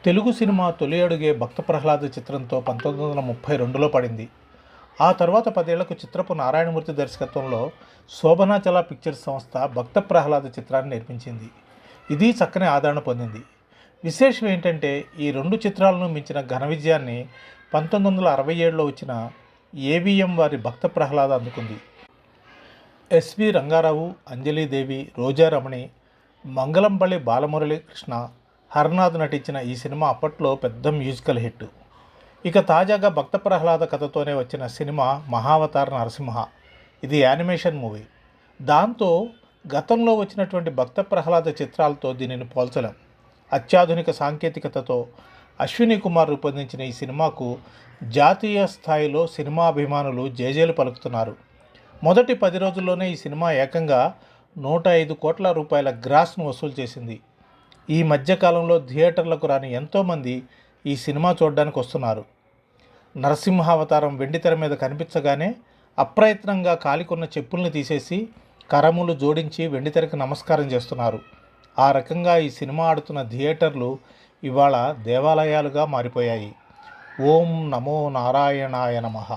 Telugu cinema తొలి అడుగే భక్త ప్రహ్లాద చిత్రంతో 1932లో పడింది. ఆ తర్వాత 10 ఏళ్లకు చిత్రపు నారాయణమూర్తి దర్శకత్వంలో శోభనాచల పిక్చర్స్ సంస్థ భక్త ప్రహ్లాద చిత్రాన్ని నిర్మించింది. ఇది చక్కని ఆదరణ పొందింది. విశేషం ఏంటంటే ఈ 2 చిత్రాలను మించిన ఘన విజయాన్ని 1967లో వచ్చిన ఏవిఎం వారి భక్త ప్రహ్లాద అందుకుంది. ఎస్వి రంగారావు, అంజలీదేవి, రోజారమణి, మంగళంపల్లి బాలమురళీ కృష్ణ, హర్నాథ్ నటించిన ఈ సినిమా అప్పట్లో పెద్ద మ్యూజికల్ హిట్. ఇక తాజాగా భక్త ప్రహ్లాద కథతోనే వచ్చిన సినిమా మహావతార్ నరసింహ. ఇది యానిమేషన్ మూవీ. దాంతో గతంలో వచ్చినటువంటి భక్త ప్రహ్లాద చిత్రాలతో దీనిని పోల్చలేం. అత్యాధునిక సాంకేతికతతో అశ్విని కుమార్ రూపొందించిన ఈ సినిమాకు జాతీయ స్థాయిలో సినిమా అభిమానులు జేజేలు పలుకుతున్నారు. మొదటి 10 రోజుల్లోనే ఈ సినిమా ఏకంగా 105 కోట్ల రూపాయల గ్రాస్ను వసూలు చేసింది. ఈ మధ్యకాలంలో థియేటర్లకు రాని ఎంతోమంది ఈ సినిమా చూడడానికి వస్తున్నారు. నరసింహావతారం వెండితెర మీద కనిపించగానే అప్రయత్నంగా కాలికున్న చెప్పుల్ని తీసేసి కరములు జోడించి వెండితెరకు నమస్కారం చేస్తున్నారు. ఆ రకంగా ఈ సినిమా ఆడుతున్న థియేటర్లు ఇవాళ దేవాలయాలుగా మారిపోయాయి. ఓం నమో నారాయణాయ నమః.